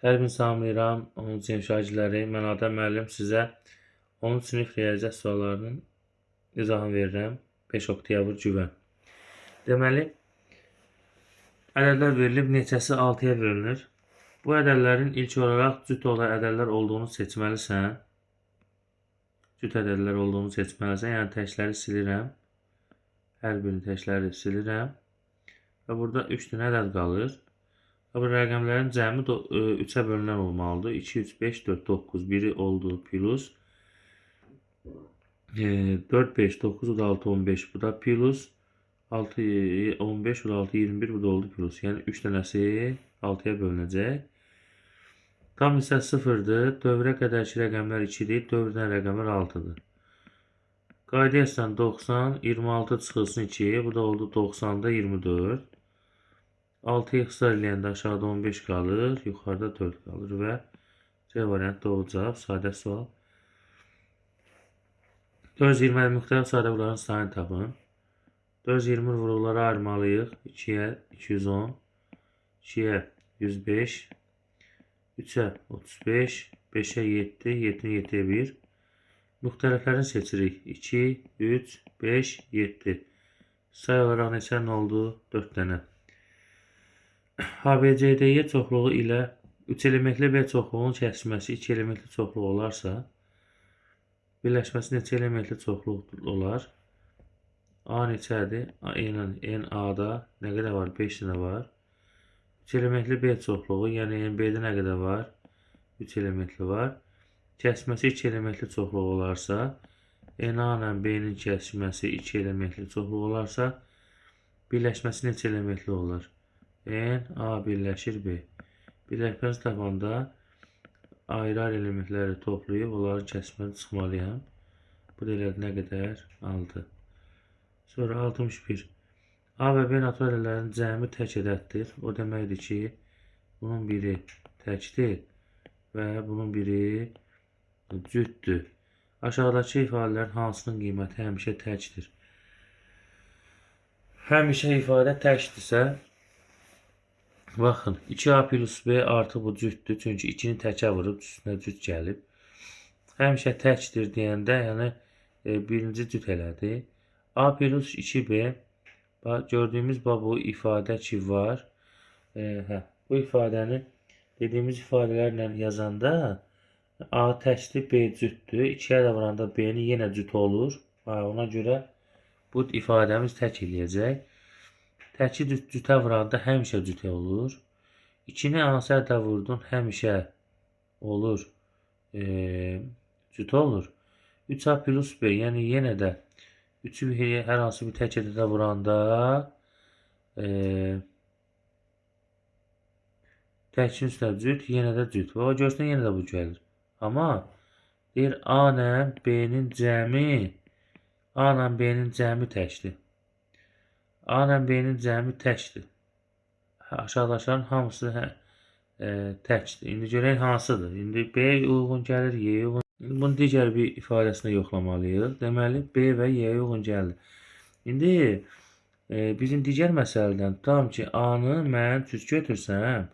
Hər gün salamlayıram 10-cu sinif şagirdləri. Mən Adəm müəllim sizə 10-cu sinif riyaziyyat suallarının izahını verirəm. 5 oktyabr güvən. Deməli, ədədlər verilib, neçəsi 6-ya bölünür. Bu ədədlərin ilk olaraq cüt olan ədədlər olduğunu seçməlisən. Cüt ədədlər olduğunu seçməlisən. Yəni təkləri silirəm. Hər birini təkləri silirəm. Və burada 3 dənə ədəd qalır. Bu rəqəmlərin cəmi 3-ə bölünən olmalıdır. 2, 3, 5, 4, 9. Biri oldu plus 4, 5, 9, bu da 6, 15. Bu da plus 6, 15, bu da 6, 21. Bu da oldu plus. Yəni 3 dənəsi 6-ya bölünəcək. Tam isə 0-dır. Dövrə qədərki rəqəmlər 2-dir. Dövrdən rəqəmlər 6-dır. Qayda etsən 90, 26 çıxılsın 2. Bu da oldu 90-da 24. 6'yı ixtisar eləyəndə aşağıda 15 qalır, yuxarıda 4 qalır və C variantı doğru cavab. Sadə sual. 420 müxtəlif sadə vurğuların sayını tapın. 420 vurğuları ayırmalıyıq. 2'yə 210, 2'yə 105, 3'ə 35, 5'ə 7, 7'yə 7'yə 1. Müxtəliflərini seçirik. 2, 3, 5, 7. Say olaraq neçə oldu? 4 dənə. ABCDY çoxluğu ilə 3 elementli B çoxluğunun kəsməsi 2 elementli çoxluq olarsa, birləşməsi neçə elementli çoxluq olar? A neçədir? NA-da nə qədər var? 5 dənə var. 3 elementli B çoxluğu, yəni NB-də nə qədər var? 3 elementli var. Kəsməsi 2 elementli çoxluq olarsa, NA ilə B-nin kəsməsi 2 elementli çoxluq olarsa, birləşməsi neçə elementli olar? N, A birləşir B. Birləşməsi tapanda ayrı-ayrı elementləri toplayıb onların kəsməni çıxmalıyam. Bu da elədi nə qədər? 6. Sonra 61. A və B natural ədədlərinin cəmi tək ədəddir. O deməkdir ki, bunun biri təkdir və bunun biri cütdür. Aşağıdakı ifadələrin hansının qiyməti həmişə təkdir? Həmişə ifadə təkdirsə, baxın, 2A plus B artı bu cütdür. Çünki 2-ni təkə vurub, üstünə cüt gəlib. Həmişə təkdir deyəndə, yəni birinci cüt elədi. A plus 2B, gördüyümüz bu ifadə ki var. Bu ifadəni dediyimiz ifadələrlə yazanda A təkdir, B cütdür. 2-yə də vuranda B-ni yenə cüt olur. Ona görə bu ifadəmiz tək eləyəcək. Təki cütə vuranda həmişə cütə olur. 2-ni hansı ədədə vurdun, həmişə olur, cütə olur. 3A plus B, yəni yenə də 3'ü hər hansı bir tək ədədə vuranda təkin üstə cüt, yenə də cüt. Və o görsün, yenə də bu gəlir. Amma deyir A ilə B-nin cəmi təkdir. A ilə B-nin cəmi təkdir. Aşağıdakilərin hamısı təkdir. İndi görək hansıdır. İndi B-yə uyğun gəlir, Y-yə uyğun. Bunun digər bir ifadəsində yoxlamalıyıq. Deməli, B və Y-yə uyğun gəlir. İndi bizim digər məsələdən tutalım ki, A-nı mən cüt götürsəm,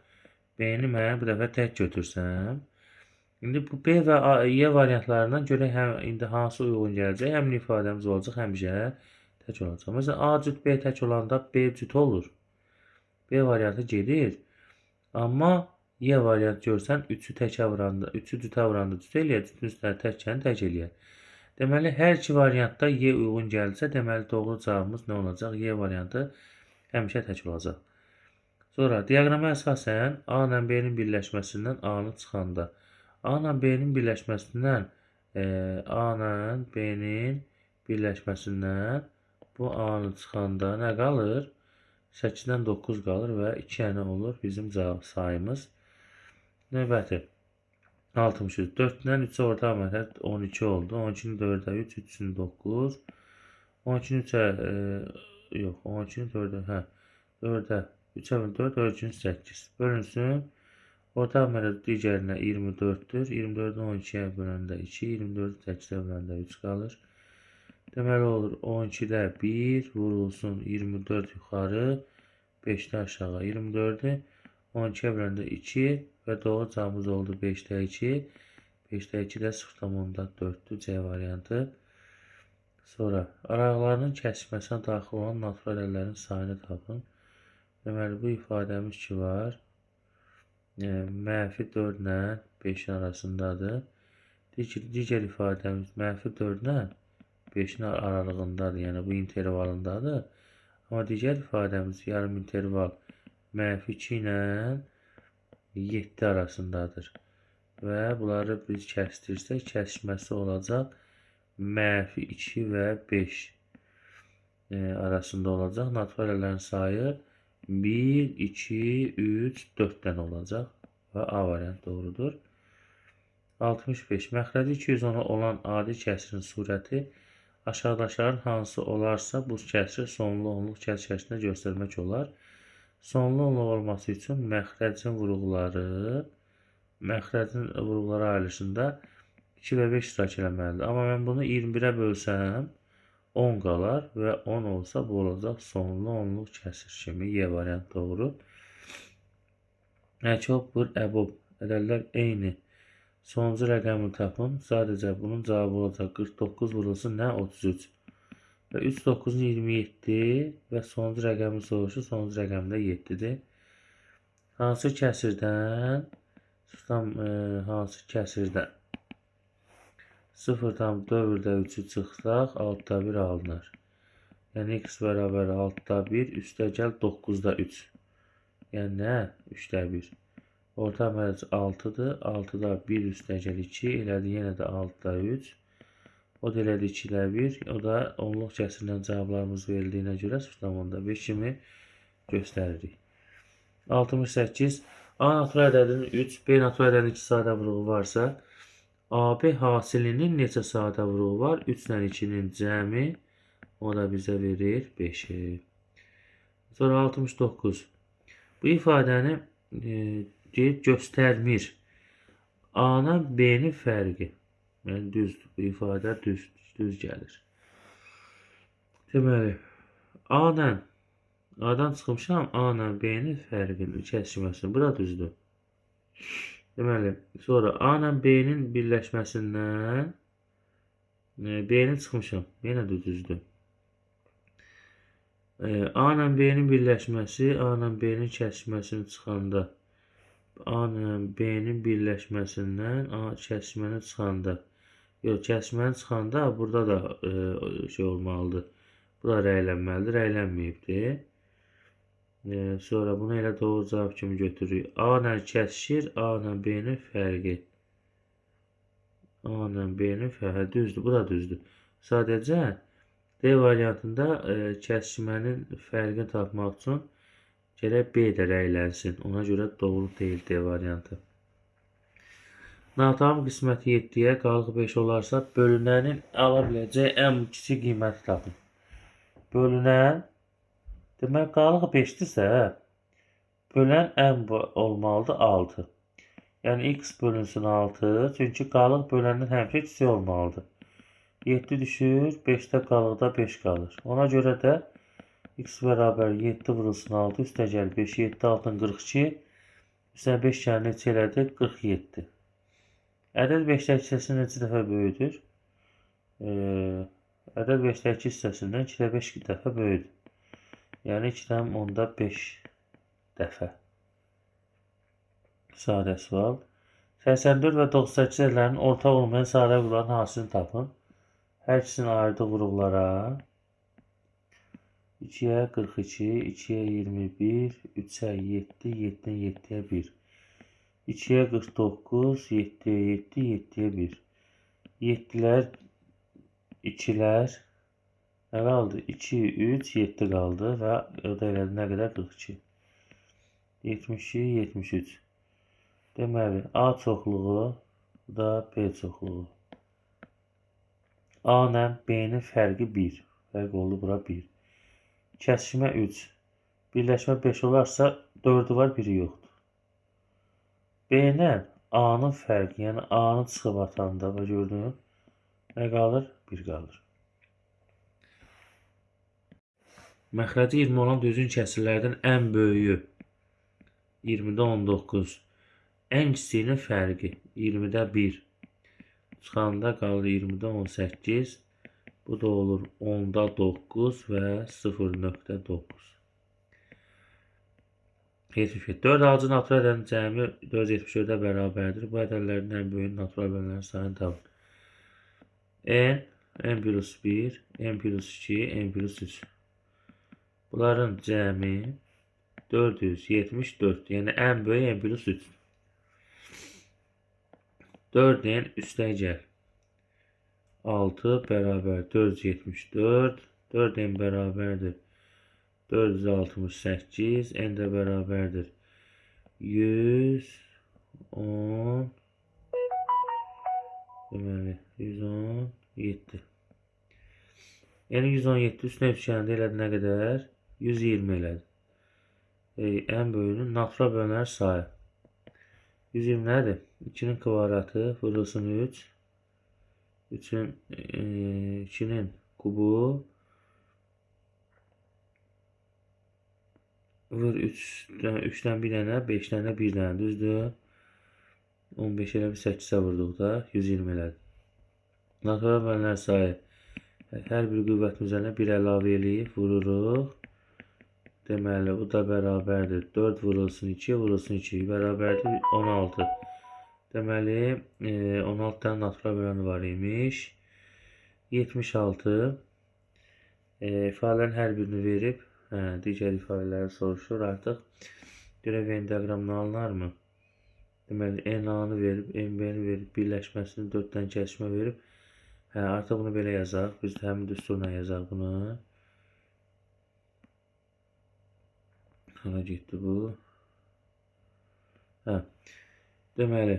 B-ni mən bir dəfə tək götürsəm. İndi bu B və Y variantlarından görək indi hansı uyğun gələcək. Həmin ifadəmiz olacaq həmişə tək olacaq. Məsələn, A cüt B tək olanda B cüt olur. B variantı gedir. Amma Y variantı görsən 3'ü təkə vuranda, 3'ü cütə vuranda cüt eləyər, cütün üstünə təkəni tək eləyər. Deməli, hər iki variantda Y uyğun gəlsə, deməli doğru cavabımız nə olacaq? Y variantı həmişə tək olacaq. Sonra diaqrama əsasən A ilə B-nin birləşməsindən A-nı çıxanda, A ilə B-nin birləşməsindən A ilə B-nin birləşməsindən bu A-nı çıxanda nə qalır? 8-dən 9 qalır və 2 dənə olur bizim sayımız. Növbəti 63. 4-dən 3-ə orta məhdud 12 oldu. 12-ni 4-ə 3, 3-ünü 9. 12-ni 3-ə yox, 12-ni 4-ə, 4-ə 3-ə 4, 4-ünü 8. Bölünsün. Orta məhdud digərinə 24-dür. 24-ü 12-yə böləndə 2, 24-ü 8-ə böləndə 3 qalır. Deməli olur 12'də 1 vurulsun 24 yuxarı, 5'də aşağı 24'ü 12'ye böləndə 2 və doğru cavabımız oldu 5'də 2. 5'də 2 də 0,4'dür C variantı. Sonra araqlarının kəsişməsinə daxil olan natural əllərin sayını tapın. Deməli, bu ifadəmiz ki var. Mənfi 4 ilə 5'in arasındadır. Digər ifadəmiz mənfi 4 ilə 5'in aralığındadır. Yəni, bu intervalındadır. Amma digər ifadəmiz yarım interval mənfi 2 ilə 7 arasındadır. Və bunları biz kəsdirsək, kəsişməsi olacaq mənfi 2 və 5 arasında olacaq. Natural əllərin sayı 1, 2, 3, 4'dən olacaq və A variant doğrudur. 65. Məxrəci 210'a olan adi kəsirin surəti aşağıdakilərin hansı olarsa bu kəsiri sonlu onluq kəsir şəklində göstərmək olar. Sonlu onluq olması üçün məxrəcin vurğuları ayrılışında 2 və 5 iştirak eləməlidir. Amma mən bunu 21'ə bölsəm 10 qalar və 10 olsa bu olacaq sonlu onluq kəsir kimi. Y variant doğru. Əkob, bir, əbob ədədlər eyni. Sonuncu rəqəmi tapın. Sadəcə bunun cavabı olacaq 49 vurulsun nə? 33. Və 3, 9, 27 və sonuncu rəqəmi soruşur. Sonuncu rəqəmi də 7'dir. Hansı kəsirdən 0,4'də 3'ü çıxsaq 6'da 1 alınır. Yəni x bərabər 6'da 1 üstəgəl 9'da 3. Yəni nə? 3'də 1. Orta əməlc 6'dır. 6'da 1 üstəgəl 2 elədi. Yenə də 6'da 3. O da elədi 2'də 1. O da onluq kəsirindən cavablarımız verildiyinə görə 0,5 kimi göstəririk. 68. A natural ədədinin 3, B natural ədədinin 2 sadə vurğu varsa, AB hasilinin neçə sadə vurğu var? 3 ilə 2'nin cəmi, o da bizə verir 5'i. Sonra 69. Bu ifadəni göstərmir. A-dan B-nin fərqi. Yəni düzdür. Bu ifadə düz gəlir. Deməli, A-dan çıxmışam, A-la B-nin fərqini, kəsişməsini. Bu da düzdür. Deməli, sonra A-la B-nin birləşməsindən B-ni çıxmışam. Yenə də düzdür. A-la B-nin birləşməsi, A-la B-nin kəsişməsini çıxanda, A-la B-nin birləşməsindən kəsişməni çıxanda, yox, kəsişməni çıxanda burada da şey olmalıdır. Bu da rəylənməlidir, rəylənməyibdir. Sonra bunu elə doğru cavab kimi götürürük. A-la kəsişir, A-la B-nin fərqi. A-la B-nin fərqi düzdür, bu da düzdür. Sadəcə D variantında kəsişmənin fərqini tapmaq üçün gərək B də rəylənsin. Ona görə doğru deyil D variantı. Natamam qisməti 7'yə, qalıq 5 olarsa bölünənin ala biləcəyi ən kiçik qiyməti tapın. Bölünən, demək qalıq 5'dirsə, bölən ən olmalıdır 6. Yəni x bölünsün 6, çünki qalıq böləndən həmişə kiçik olmalıdır. 7 düşür, 5'də qalıqda 5 qalır. Ona görə də x bərabər 7 vurulsun 6, üstəgəl 5, 7, 6'ın 42, üstə 5 kəni neçə elədi? 47. Ədəd 5'dəki hissəsindən neçə dəfə böyüdür? Ədəd 5'dəki hissəsindən 2'də 5 dəfə böyüdür. Yəni 2'dən 10'da 5 dəfə. Sadə sual. 84 və 98 ədədlərinin ortaq olmayan sadə vurğuların hasilini tapın. Hər ikisinin ayırdığı vurğulara 2'yə 42, 2'yə 21, 3'ə 7, 7'dən 7'yə 1. 2'yə 49, 7'yə 7, 7'yə 1. 7'lər, 2'lər nə qaldı? 2, 3, 7 qaldı və o da elədi nə qədər? 42. 72, 73. Deməli, A çoxluğu da B çoxluğu. A ilə B-nin fərqi 1. Fərq oldu bura 1. Kəsişmə 3. Birləşmə 5 olarsa 4'ü var, 1'i yoxdur. B ilə A-nın fərqi, yəni A-nın çıxıb atanda və gördüyün nə qalır? 1 qalır. Məxrəci 20 olan düzgün kəsirlərdən ən böyüyü 20'də 19. Ən kiçiyinin fərqi 20'də 1. Çıxanda qalır 20'də 18. Bu da olur 10'da 9 və 0.9. 77. 4 acı natural ədədin cəmi 474'ə bərabərdir. Bu ədədlərin ən böyük natural bölənlərin sayını tapın. n plus 1, n plus 2, n plus 3. Bunların cəmi 474. Yəni ən böyük n plus 3. 4n üstə gəl. 6 bərabər 474. 4n bərabərdir 468. N də bərabərdir 110. Deməli 117. Yəni 117 üstünə üçgəndə elədi nə qədər? 120 elədi. Ən böyüyünün natural bölənlər sayı. 120 nədir? 2'nin kvadratı vurulsun 3. 2'nin kubu vur 3'dən 1 dənə, 5'dən də 1 dənə, düzdür? 15 elə bir 8'ə vurduq da 120 elədi. Natural bölənlər sayı. Hər bir qüvvətin üzərinə 1 əlavə eləyib vururuq. Deməli bu da bərabərdir 4 vurulsun 2 vurulsun 2 bərabərdir 16. Deməli 16 dənə natural böləni var imiş. 76. İfadələrin hər birini verib digər ifadələri soruşur artıq. Görək Venn diaqramını alınarmı? Deməli n-a-nı verib, n-b-ni verib, birləşməsini 4-dən kəsmə verib. Artıq bunu belə yazaq. Biz də həmin düsturla yazaq bunu. Hara getdi bu? Deməli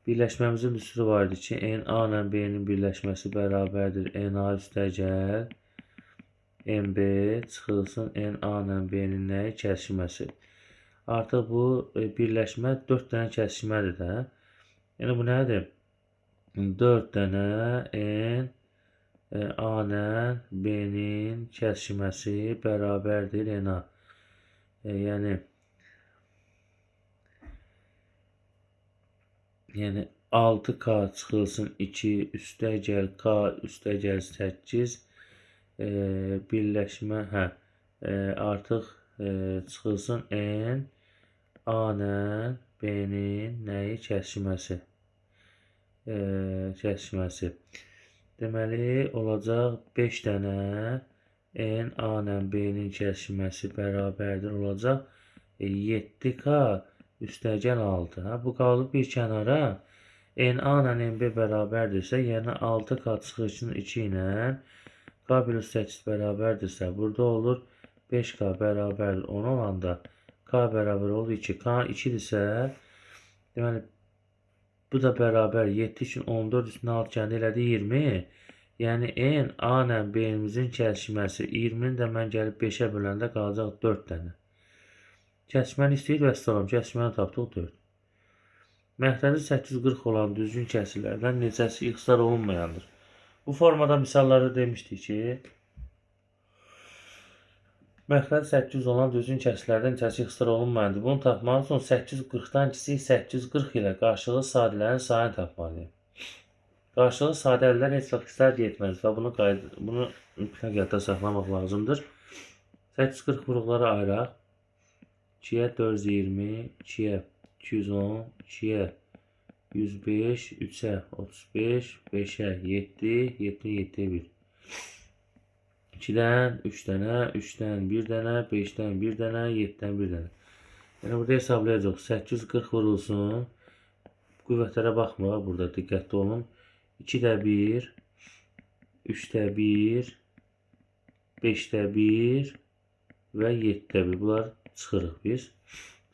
birləşməmizin düsturu var idi ki, n-a ilə b-nin birləşməsi bərabərdir n-a üstə gəl n-b çıxılsın n-a ilə b-nin nəyi? Kəsişməsi. Artıq bu birləşmə 4 dənə kəsişmədir də. Yəni bu nədir? 4 dənə n-a ilə b-nin kəsişməsi bərabərdir n-a. Yəni 6k çıxılsın 2 üstə gəl k üstə gəl 8 birləşmə artıq çıxılsın n a ilə b-nin nəyi? Kəsişməsi. Deməli olacaq 5 dənə n a ilə b-nin kəsişməsi bərabərdir olacaq 7k üstə gəl 6. Bu qalıb bir kənara. n-a ilə n-b bərabərdirsə, yəni 6k çıxılsın 2 ilə k plus 8 bərabərdirsə, burada olur 5k bərabərdir 10 olanda k bərabər olur 2. K 2'dirsə, deməli bu da bərabər 7 üçün 14 üstünə 6 kəndi elədi 20. Yəni n-a ilə b-nimizin kəsişməsi 20'ni də mən gəlib 5'ə böləndə qalacaq 4 dənə. Kəsişməni istəyir və istəyirəm. Kəsişməni tapdıq 4. Məxrəci 840 olan düzgün kəsirlərdən neçəsi ixtisar olunmayandır? Bu formada misallarda demişdik ki, məxrəci 800 olan düzgün kəsirlərdən neçəsi ixtisar olunmayandır. Bunu tapmaq üçün 840'dan kiçik 840 ilə qarşılıqlı sadələrin sayını tapmalıyım. Qarşılıqlı sadələr heç vaxt ixtisar getməz və bunu mütləq yadda saxlamaq lazımdır. 840 vuruqları ayıraq. 2'yə 420, 2'yə 210, 2'yə 105, 3'ə 35, 5'ə 7, 7'nin 7'yə 1. 2'dən 3 dənə, 3'dən 1 dənə, 5'dən 1 dənə, 7'dən 1 dənə. Yəni burada hesablayacaq. 840 vurulsun. Qüvvətlərə baxma, burada diqqətli olun. 2'də 1, 3'də 1, 5'də 1 və 7'də 1. Bunlar çıxırıq biz.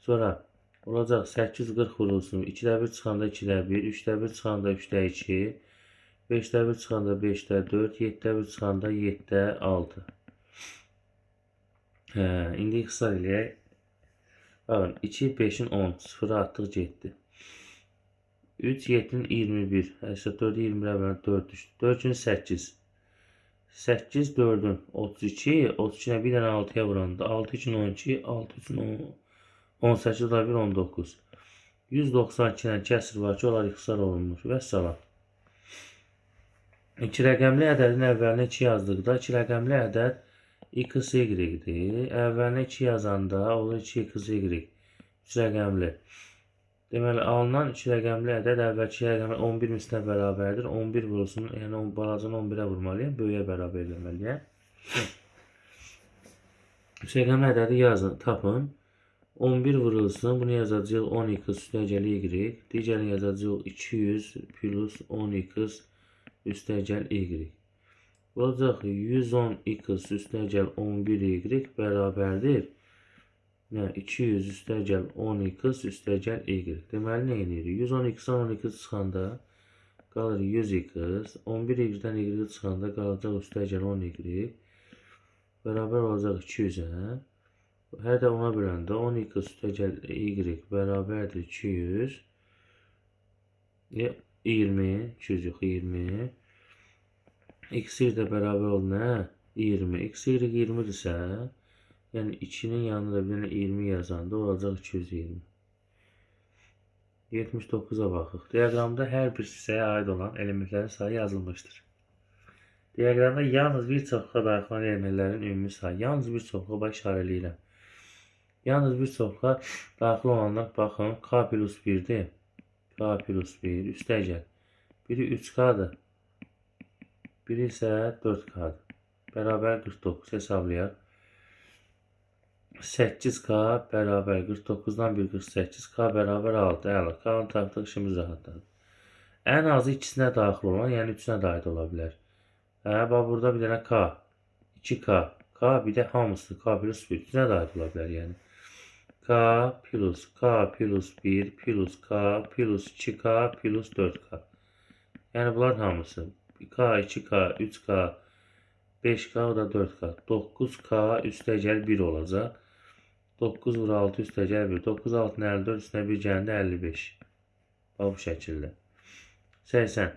Sonra olacaq 840 vurulsun. 2'də 1 çıxanda 2'də 1, 3'də 1 çıxanda 3'də 2, 5'də 1 çıxanda 5'də 4, 7'də 1 çıxanda 7'də 6. İndi ixtisar eləyək. Baxın 2, 5'in 10, 0'a atdıq getdi. 3, 7'nin 21, 4'ü 21'ə bölən 4 düşdü. 4 gün 8. 8 4'ün 32, 32'nə bir dənə 6'ya vuranda 6 üçün 12, 6 üçün 18 da 1 19. 192'dən kəsir var ki, onlar ixtisar olunmuş. Vəssalam. 2 rəqəmli ədədin əvvəlinə 2 yazdıqda 2 rəqəmli ədəd x, y-dir. Əvvəlinə 2 yazanda olur 2x, y. 3 rəqəmli. Deməli, alınan 2 rəqəmli ədəd əvvəlki rəqəmə 11 mislinə bərabərdir. 11 vurulsun, yəni balacanı 11'ə vurmalıyım, böyüyə bərabər eləməliyəm. 3 rəqəmli ədədi yazın, tapın. 11 vurulsun, bunu yazacağıq 10x üstəgəl y. Digərini yazacağıq 200 plus 10x üstəgəl y. Olacaq 110x üstəgəl 11y bərabərdir. 200 üstəgəl 10x üstəgəl y. Deməli, nə edirik? 110x-dən 12 çıxanda qalır 100x. 11y-dən y çıxanda qalacaq üstəgəl 10y. Bərabər olacaq 200-ə. Hər də ona böləndə 10x üstəgəl y bərabərdir 200. 20. 200 yox, 20. X-y də bərabər oldu nə? 20. X-y 20-dirsə, yəni 2'nin yanında bir dənə 20 yazanda olacaq 220. 79'a baxıq. Diaqramda hər bir hissəyə aid olan elementlərin sayı yazılmışdır. Diaqramda yalnız bir çoxluğa daxil olan elementlərin ümumi sayı. Yalnız bir çoxluğa bax işarələyirəm. Yalnız bir çoxluğa daxil olanlar baxın. K plus 1'dir. K plus 1 üstəgəl. Biri 3K'dır. Biri isə 4K'dır. Bərabər 49 hesablayaq. 8K bərabər 49'dan 1 48. K bərabər 6. Əla. K-nı tapdıq, işimiz rahatladı. Ən azı ikisinə daxil olan, yəni 3-ünə də aid ola bilər. Bax, burada bir dənə K. 2K. K bir də hamısı. K plus 1. 3-ünə də aid ola bilər, yəni. K plus 1 plus K plus 2K plus 4K. Yəni bunlar hamısı. K, 2K, 3K, 5K, o da 4K. 9K üstəgəl 1 olacaq. 9 vur 6 üstəgəl 1. 9, 6, 54 üstünə 1 gəldi 55. Bax, bu şəkildə. 80.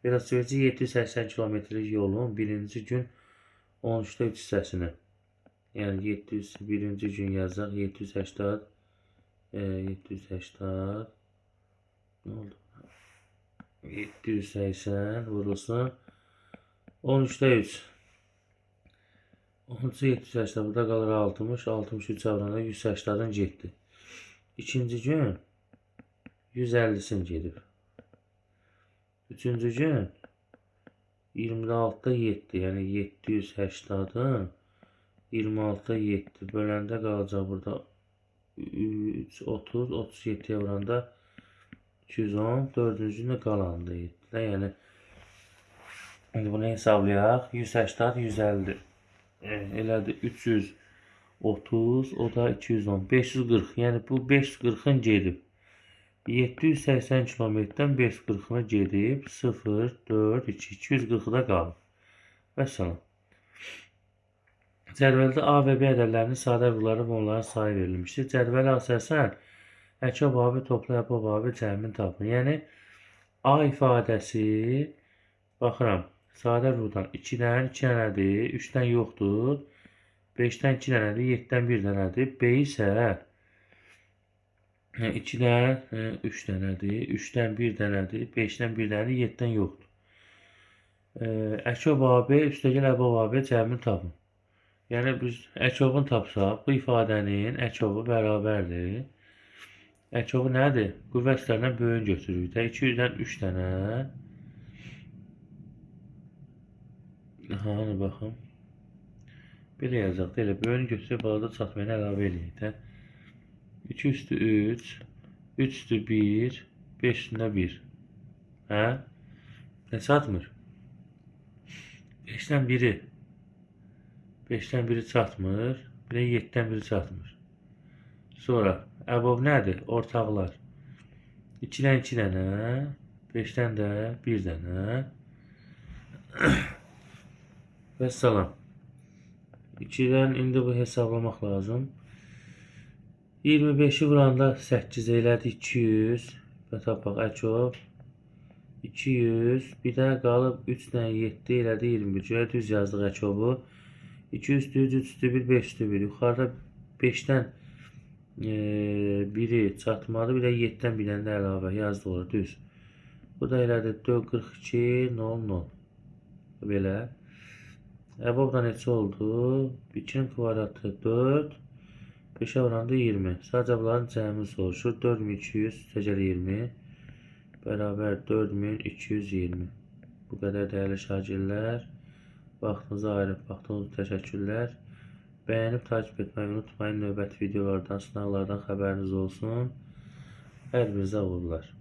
Velosipedçi 780 kilometrlik yolun birinci gün 13'də 3 hissəsini. Yəni 700 birinci gün yazacaq. 780 nə oldu? 780 vurulsun 13'də 3. 13'ü 780 burada qalır 60. 63 avranda 180'dan getdi. İkinci gün 150'sin gedib. Üçüncü gün 26'da 7. Yəni 780'ın 26'da 7 böləndə qalacaq burada 3, 30, 37'yə vuranda 210, 4-cü gündə qalandı 7'də. Yəni indi bunu hesablayaq. 180, 150. Elədi 330, o da 210, 540. Yəni bu 540'ın gedib. 780 kilometrdən 540'ını gedib 0, 4, 2, 240'da qalıb. Vəssalam. Cədvəldə A və B ədədlərinin sadə vurguları və onların sayı verilmişdir. Cədvələ əsasən əkə babı topla əbə babı cəmini tapın. Yəni A ifadəsi baxıram. Sadə vurgudan 2'dən 2 dənədir, 3'dən yoxdur. 5'dən 2 dənədir, 7'dən 1 dənədir. B isə 2'dən 3 dənədir, 3'dən 1 dənədir, 5'dən 1 dənədir, 7'dən yoxdur. Əkə babı üstəgəl əbə babı cəmini tapın. Yəni biz əkobunu tapsaq, bu ifadənin əkobu bərabərdir. Əkobu nədir? Qüvvət üstlərindən böyüyün götürürük də. 200'dən 3 dənə. Hani baxın. Belə yazacaq da elə. Böyüyün götürüb balada çatmayını əlavə eləyək də. 2 üstü 3. 3 üstü 1. 5 üstündə 1. Hə? Nə çatmır? 5'dən 1'i. 5'dən 1'i çatmır. Bir də 7'dən 1'i çatmır. Sonra əbob nədir? Ortaqlar. 2'dən 2 dənə. 5'dən də 1 dənə. Vəssalam. 2'dən indi bu hesablamaq lazım. 25'i vuranda 8 elədi 200. Və tapaq əkob 200, bir də qalıb 3 dən 7 elədi 21. Görə düz yazdıq əkobu. 2 üstü 3 üstü 1 5 üstü 1. Yuxarıda 5-dən biri çatmadı, bir də 7-dən bir dənə də əlavə yazdıq ora düz. Bu da elədi 442 0 0. Belə. Əbab da neçə oldu? 2-nin kvadratı 4. 5'e oranında 20. Sadece bunların cəmini soruşur. 4200 təcəl 20 bərabər 4220. Bu qədər dəyərli şagirdlər. Vaxtınıza ayırıb baxdığınız üçün təşəkkürlər. Bəyənib takip etməyi unutmayın. Növbəti videolardan, sınaqlardan xəbəriniz olsun. Hər birinizə uğurlar.